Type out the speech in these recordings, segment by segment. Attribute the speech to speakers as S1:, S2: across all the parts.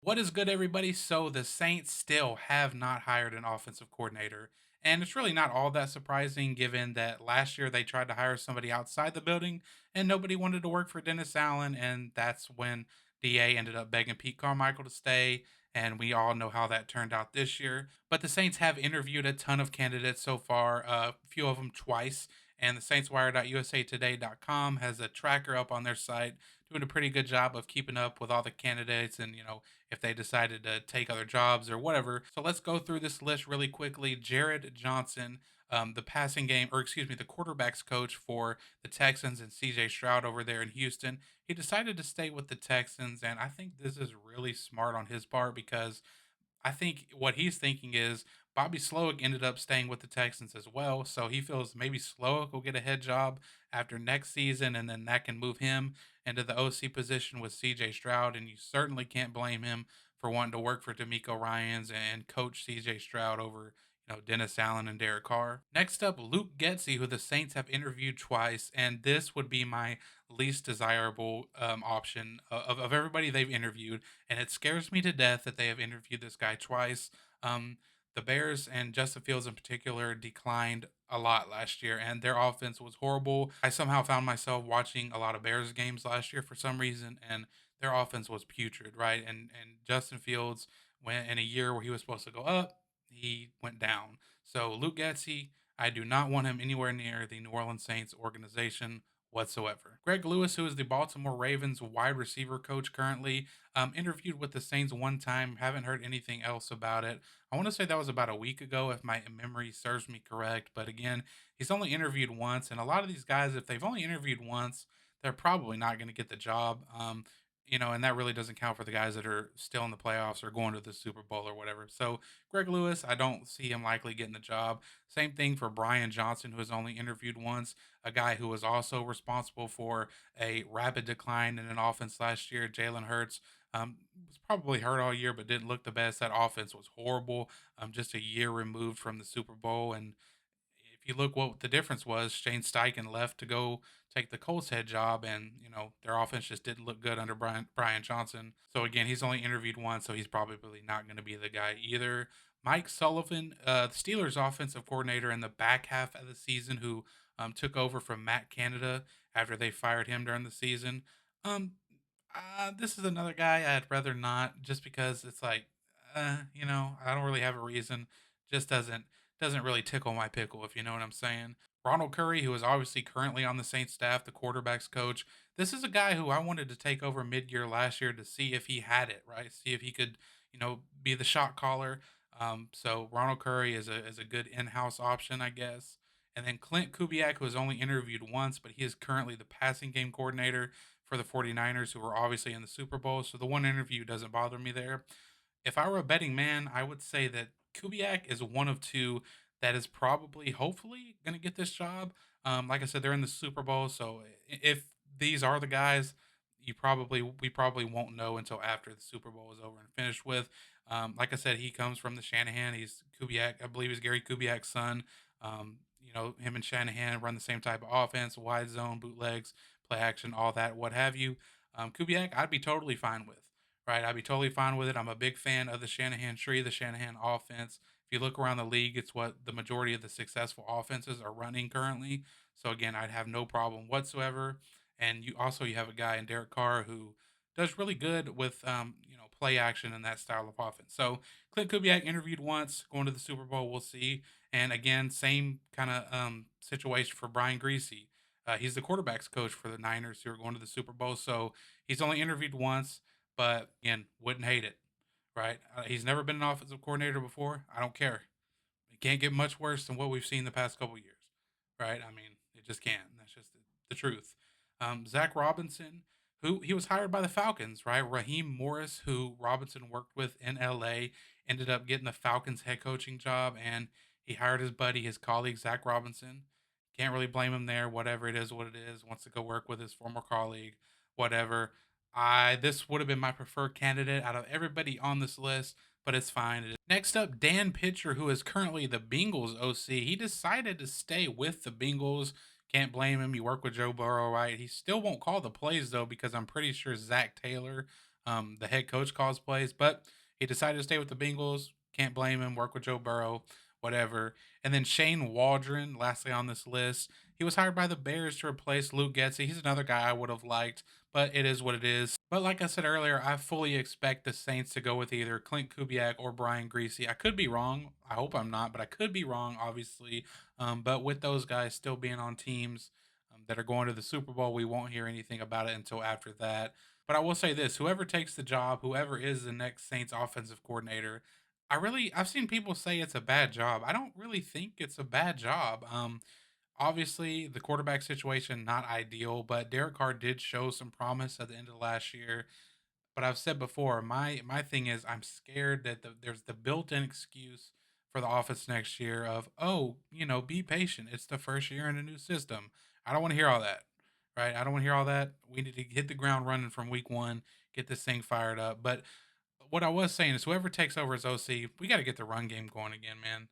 S1: What is good, everybody? So the Saints still have not hired an offensive coordinator. And it's really not all that surprising given that last year they tried to hire somebody outside the building and nobody wanted to work for Dennis Allen. And that's when DA ended up begging Pete Carmichael to stay. And we all know how that turned out this year. But the Saints have interviewed a ton of candidates so far, a few of them twice. And the SaintsWire.usatoday.com has a tracker up on their site doing a pretty good job of keeping up with all the candidates and, if they decided to take other jobs or whatever. So let's go through this list really quickly. Jared Johnson, the passing game, or excuse me, the quarterbacks coach for the Texans, and CJ Stroud over there in Houston. He decided to stay with the Texans, and I think this is really smart on his part because I think what he's thinking is Bobby Slowick ended up staying with the Texans as well. So he feels maybe Slowick will get a head job after next season, and then that can move him into the OC position with CJ Stroud. And you certainly can't blame him for wanting to work for D'Amico Ryans and coach CJ Stroud over, Dennis Allen and Derek Carr. Next up, Luke Getzey, who the Saints have interviewed twice, and this would be my least desirable option of everybody they've interviewed, and it scares me to death that they have interviewed this guy twice. Um, the Bears and Justin Fields in particular declined a lot last year, and their offense was horrible. I somehow found myself watching a lot of Bears games last year for some reason, and their offense was putrid, right? And Justin Fields went in a year where he was supposed to go up, he went down. So Luke Getzey, I do not want him anywhere near the New Orleans Saints organization whatsoever. Greg Lewis, who is the Baltimore Ravens wide receiver coach currently, interviewed with the Saints one time. Haven't heard anything else about it. I want to say that was about a week ago, if my memory serves me correct. But again, he's only interviewed once, and a lot of these guys, if they've only interviewed once, they're probably not going to get the job. And that really doesn't count for the guys that are still in the playoffs or going to the Super Bowl or whatever. So Greg Lewis, I don't see him likely getting the job. Same thing for Brian Johnson, who has only interviewed once, a guy who was also responsible for a rapid decline in an offense last year. Jalen Hurts was probably hurt all year, but didn't look the best. That offense was horrible. Just a year removed from the Super Bowl, and if you look what the difference was, Shane Steichen left to go take the Colts head job, and their offense just didn't look good under Brian Johnson. So again, he's only interviewed once, so he's probably not going to be the guy either. Mike Sullivan, the Steelers' offensive coordinator in the back half of the season, who took over from Matt Canada after they fired him during the season. Um, this is another guy I'd rather not, just because it's like, I don't really have a reason. Just doesn't really tickle my pickle, if you know what I'm saying. Ronald Curry, who is obviously currently on the Saints staff, the quarterbacks coach. This is a guy who I wanted to take over mid-year last year to see if he had it, right? See if he could, be the shot caller. So Ronald Curry is a good in-house option, I guess. And then Clint Kubiak, who has only interviewed once, but he is currently the passing game coordinator for the 49ers, who are obviously in the Super Bowl. So the one interview doesn't bother me there. If I were a betting man, I would say that Kubiak is one of two that is probably, hopefully, going to get this job. Like I said, they're in the Super Bowl, so if these are the guys, we probably won't know until after the Super Bowl is over and finished with. Like I said, he comes from the Shanahan. He's Kubiak, I believe, he's Gary Kubiak's son. Him and Shanahan run the same type of offense: wide zone, bootlegs, play action, all that, what have you. Kubiak, I'd be totally fine with. Right, I'd be totally fine with it. I'm a big fan of the Shanahan tree, the Shanahan offense. If you look around the league, it's what the majority of the successful offenses are running currently. So again, I'd have no problem whatsoever. And you have a guy in Derek Carr who does really good with play action and that style of offense. So Clint Kubiak interviewed once, going to the Super Bowl, we'll see. And again, same kind of situation for Brian Greasy. He's the quarterbacks coach for the Niners who are going to the Super Bowl. So he's only interviewed once, but again, wouldn't hate it, right? He's never been an offensive coordinator before. I don't care. It can't get much worse than what we've seen the past couple years, right? I mean, it just can't. That's just the truth. Zack Robinson, who he was hired by the Falcons, right? Raheem Morris, who Robinson worked with in LA, ended up getting the Falcons head coaching job, and he hired his buddy, his colleague, Zack Robinson. Can't really blame him there. Whatever it is, what it is. Wants to go work with his former colleague, whatever. I This would have been my preferred candidate out of everybody on this list, but it's fine. Next up, Dan Pitcher, who is currently the Bengals OC. He decided to stay with the Bengals. Can't blame him. You work with Joe Burrow, right? He still won't call the plays though, because I'm pretty sure Zach Taylor the head coach calls plays, but he decided to stay with the Bengals. Can't blame him. Work with Joe Burrow, whatever. And then Shane Waldron, lastly on this list, he was hired by the Bears to replace Luke Getsy. He's another guy I would have liked, but it is what it is. But like I said earlier, I fully expect the Saints to go with either Clint Kubiak or Brian Greasy. I could be wrong. I hope I'm not, but I could be wrong, obviously. But with those guys still being on teams that are going to the Super Bowl, we won't hear anything about it until after that. But I will say this: whoever takes the job, whoever is the next Saints offensive coordinator, I've seen people say it's a bad job. I don't really think it's a bad job. Obviously, the quarterback situation not ideal, but Derek Carr did show some promise at the end of last year. But I've said before, my thing is I'm scared that there's the built-in excuse for the offense next year of, oh, be patient. It's the first year in a new system. I don't want to hear all that. Right? I don't want to hear all that. We need to hit the ground running from week one, get this thing fired up. But what I was saying is whoever takes over as OC, we got to get the run game going again, man.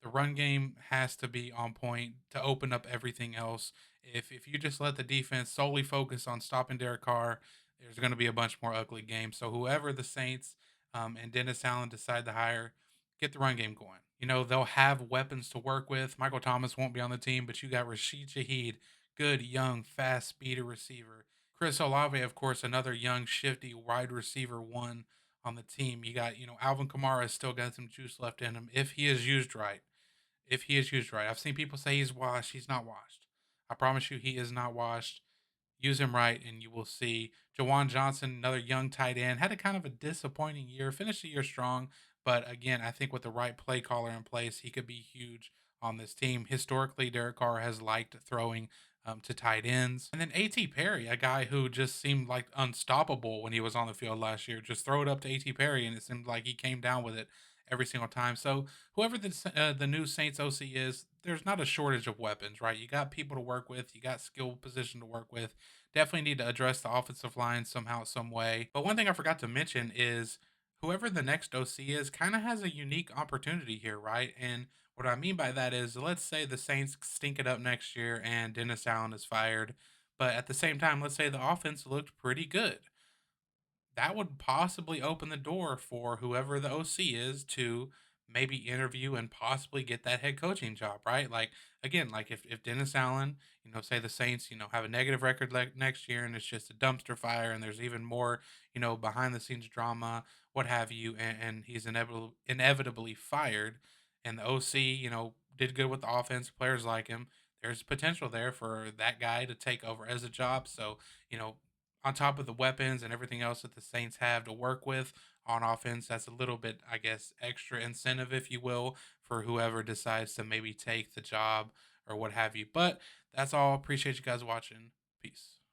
S1: The run game has to be on point to open up everything else. If you just let the defense solely focus on stopping Derek Carr, there's going to be a bunch more ugly games. So whoever the Saints and Dennis Allen decide to hire, get the run game going. They'll have weapons to work with. Michael Thomas won't be on the team, but you got Rashid Shaheed, good, young, fast, speedy receiver. Chris Olave, of course, another young, shifty wide receiver one on the team. You got, Alvin Kamara has still got some juice left in him if he is used right. If he is used right. I've seen people say he's washed. He's not washed. I promise you, he is not washed. Use him right, and you will see. Jawan Johnson, another young tight end, had a kind of a disappointing year. Finished the year strong, but again, I think with the right play caller in place, he could be huge on this team. Historically, Derek Carr has liked throwing to tight ends. And then A.T. Perry, a guy who just seemed like unstoppable when he was on the field last year. Just throw it up to A.T. Perry, and it seemed like he came down with it every single time. So whoever the new Saints OC is, there's not a shortage of weapons, right? You got people to work with, you got skill position to work with. Definitely need to address the offensive line somehow, some way. But one thing I forgot to mention is whoever the next OC is kind of has a unique opportunity here, right? And what I mean by that is, let's say the Saints stink it up next year and Dennis Allen is fired. But at the same time, let's say the offense looked pretty good, that would possibly open the door for whoever the OC is to maybe interview and possibly get that head coaching job, right? Like again, like if Dennis Allen, say the Saints, have a negative record like next year and it's just a dumpster fire and there's even more, behind the scenes drama, what have you, and he's inevitably fired, and the OC, did good with the offense, players like him. There's potential there for that guy to take over as a job. So, you know, on top of the weapons and everything else that the Saints have to work with on offense, that's a little bit, I guess, extra incentive, if you will, for whoever decides to maybe take the job or what have you. But that's all. Appreciate you guys watching. Peace.